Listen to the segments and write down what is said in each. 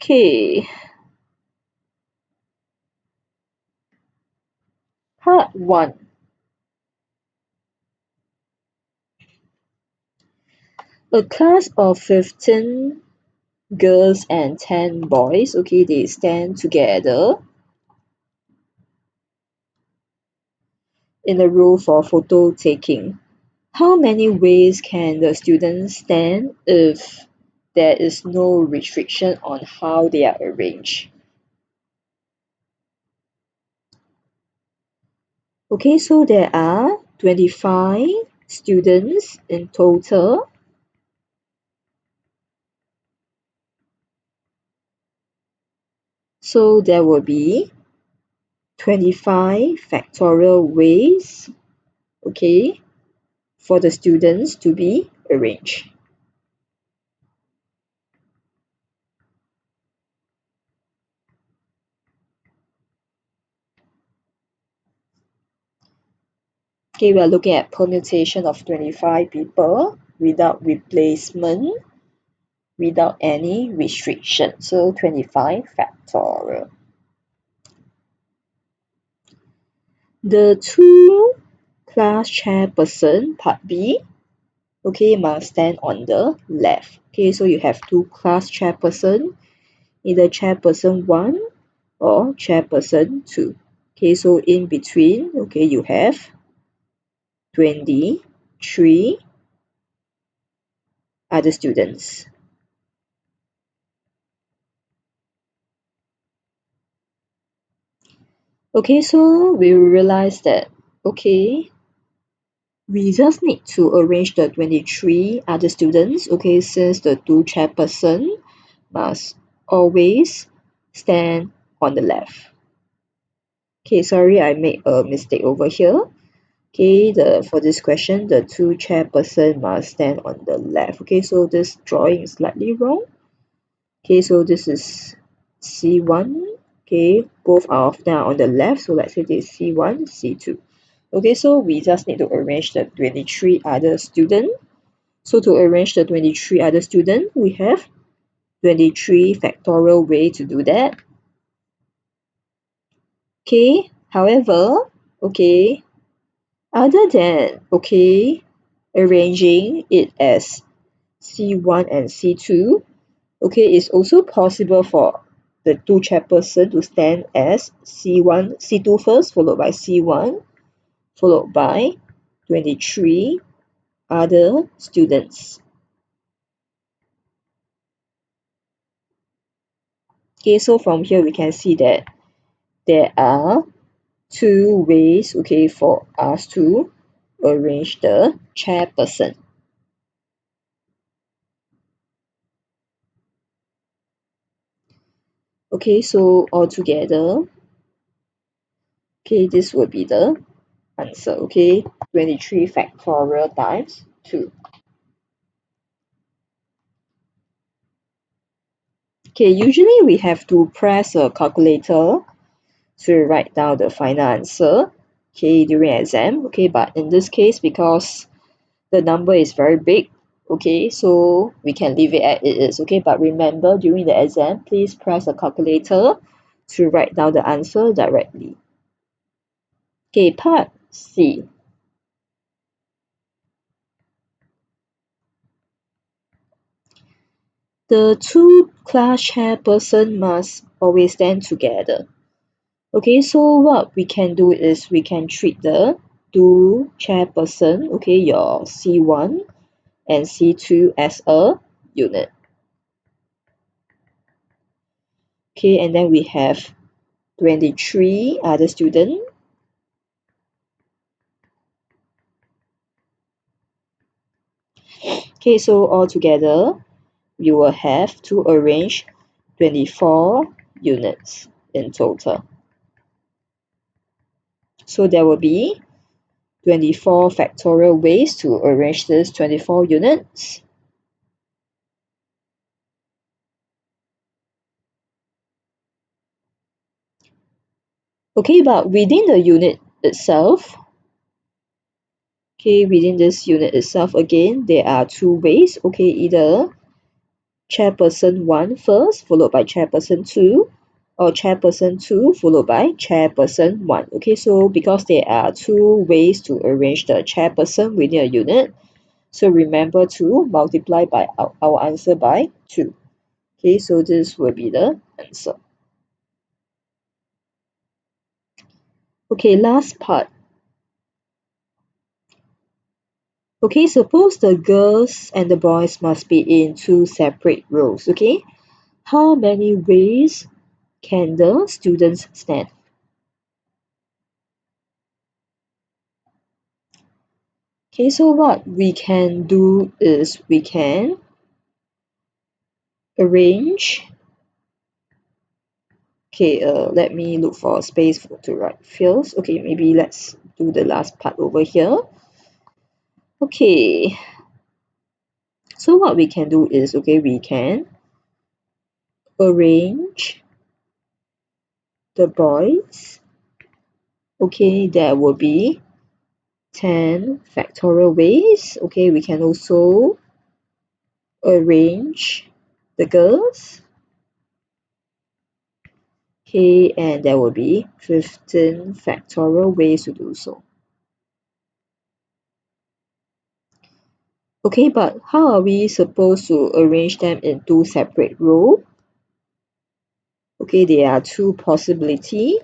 Okay, part one. A class of 15 girls and 10 boys, okay, they stand together in a row for photo taking. How many ways can the students stand if there is no restriction on how they are arranged? Okay, so there are 25 students in total. So there will be 25 factorial ways, okay, for the students to be arranged. Okay, we are looking at permutation of 25 people without replacement, without any restriction. So 25 factorial. The two class chairperson, part B, okay, must stand on the left. Okay, so you have two class chairperson, either chairperson 1 or chairperson 2. Okay, so in between, okay, you have 23 other students. Okay, so we realize that, okay, we just need to arrange the 23 other students, okay, since the two chairperson must always stand on the left. Okay, sorry, I made a mistake over here. Okay, for this question, the two chairperson must stand on the left. Okay, so this drawing is slightly wrong. Okay, so this is C1. Okay, both of them are on the left. So let's say this is C1, C2. Okay, so we just need to arrange the 23 other student. So to arrange the 23 other student, we have 23 factorial way to do that. Okay, however, okay, other than, okay, arranging it as C1 and C2, okay, it's also possible for the two chairperson to stand as C1, C2 first, followed by C1, followed by 23 other students. Okay, so from here we can see that there are two ways, okay, for us to arrange the chairperson. Okay, so altogether, okay, this would be the answer, okay, 23 factorial times 2. Okay, usually we have to press a calculator to write down the final answer, okay, during exam, okay, but in this case, because the number is very big, okay, so we can leave it as it is, okay, but remember during the exam, please press a calculator to write down the answer directly. Okay, part C. The two class chairperson must always stand together. Okay, so what we can do is we can treat the two chairperson, okay, your C1 and C2 as a unit. Okay, and then we have 23 other students. Okay, so altogether, we will have to arrange 24 units in total. So there will be 24 factorial ways to arrange this 24 units. Okay, but within the unit itself, okay, within this unit itself again, there are two ways, okay, either chairperson 1 first, followed by chairperson 2, or chairperson 2 followed by chairperson 1. Okay, so because there are two ways to arrange the chairperson within a unit, so remember to multiply by our answer by 2. Okay, so this will be the answer. Okay, last part. Okay, suppose the girls and the boys must be in two separate rows. Okay, how many ways can the students stand? Okay, so what we can do is we can arrange. Okay, let me look for a space to write fields. Okay, maybe let's do the last part over here. Okay, so what we can do is, okay, we can arrange the boys. Okay, there will be 10 factorial ways. Okay, we can also arrange the girls. Okay, and there will be 15 factorial ways to do so. Okay, but how are we supposed to arrange them in two separate rows? Okay, there are two possibilities.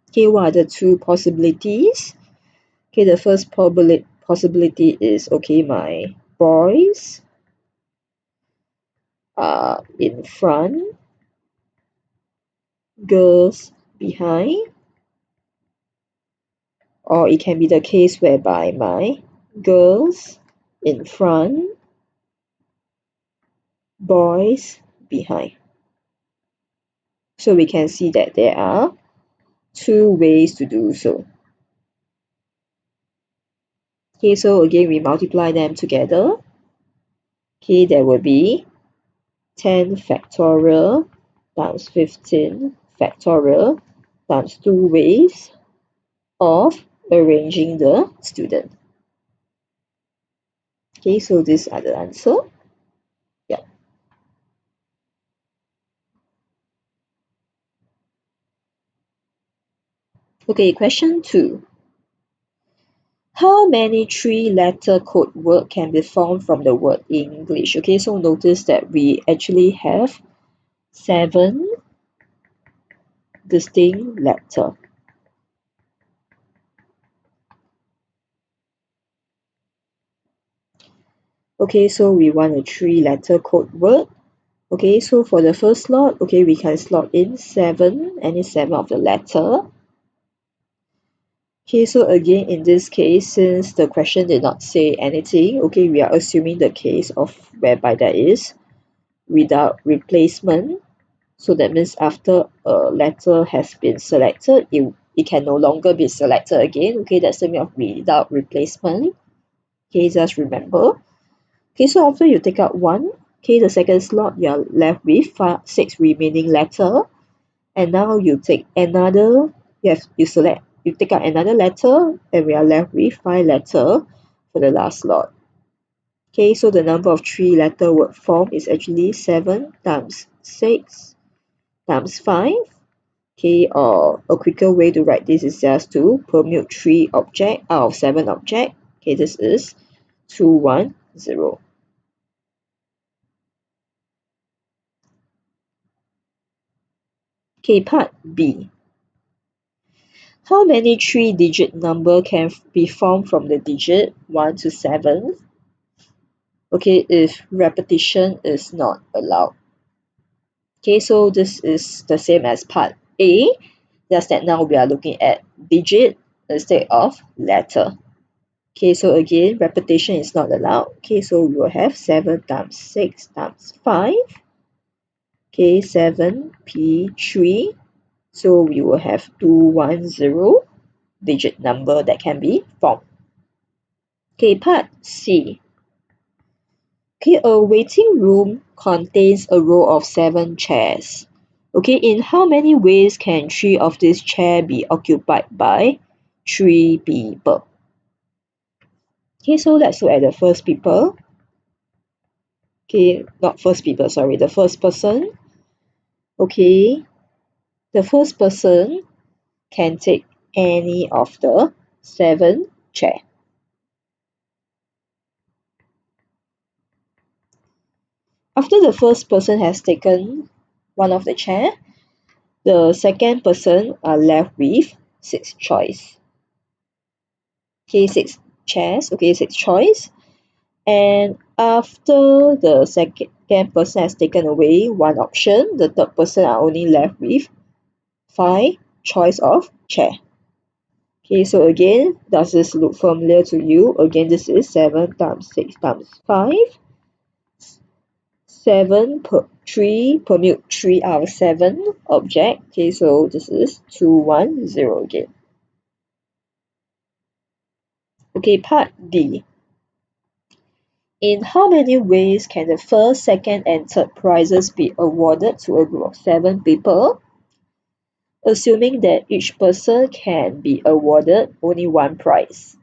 Okay, what are the two possibilities? Okay, the first possibility is, okay, my boys are in front, girls behind, or it can be the case whereby my girls in front, boys behind. So we can see that there are two ways to do so. Okay, so again we multiply them together. Okay, there will be 10 factorial times 15 factorial times two ways of arranging the student. Okay, so these are the answer. Yeah. Okay, question 2. How many three-letter code word can be formed from the word English? Okay, so notice that we actually have 7 distinct letter. Okay, so we want a three-letter code word. Okay, so for the first slot, okay, we can slot in 7, any 7 of the letter. Okay, so again, in this case, since the question did not say anything, okay, we are assuming the case of whereby there is without replacement. So that means after a letter has been selected, it can no longer be selected again. Okay, that's the meaning of without replacement. Okay, just remember. Okay, so after you take out one, okay, the second slot, you are left with 6 remaining letter. And now you take another, you take out another letter, and we are left with 5 letter for the last slot. Okay, so the number of 3 letter word form is actually 7 times 6 times 5. Okay, or a quicker way to write this is just to permute 3 object out of 7 object. Okay, this is 210. Okay, part B. How many 3-digit number can be formed from the digit 1 to 7? Okay, if repetition is not allowed. Okay, so this is the same as part A, just that now we are looking at digit instead of letter. Okay, so again, repetition is not allowed. Okay, so we will have 7 times 6 times 5. Okay, 7p3. So we will have 210 digit number that can be formed. Okay, part C. Okay, a waiting room contains a row of 7 chairs. Okay, in how many ways can 3 of these chairs be occupied by 3 people? Okay, so let's look at the first people. Okay, not first people, sorry, the first person. Okay, the first person can take any of the 7 chair. After the first person has taken one of the chair, the second person are left with 6 choice. Okay, 6 chairs, okay, 6 choice. And after the second person has taken away one option, the third person are only left with 5 choice of chair. Okay, so again, does this look familiar to you? Again, this is 7 times 6 times 5. 7 per 3 permute 3 out of 7 object. Okay, so this is 210 again. Okay, part D. In how many ways can the first, second, and third prizes be awarded to a group of 7 people, assuming that each person can be awarded only one prize?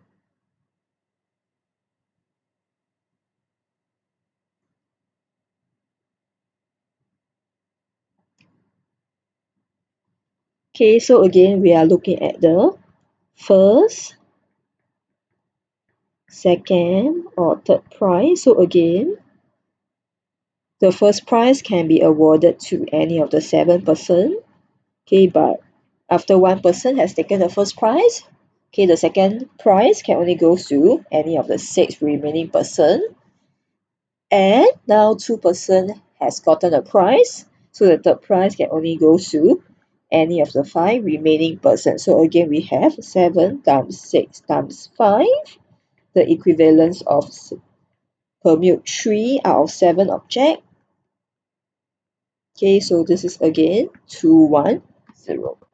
Okay, so again, we are looking at the first, second, or third prize. So again, the first prize can be awarded to any of the 7 person. Okay, but after one person has taken the first prize, okay, the second prize can only go to any of the 6 remaining person. And now 2 person has gotten a prize, so the third prize can only go to any of the 5 remaining person. So again, we have 7 times 6 times 5, the equivalence of permute 3 out of 7 object. Okay, so this is again 210.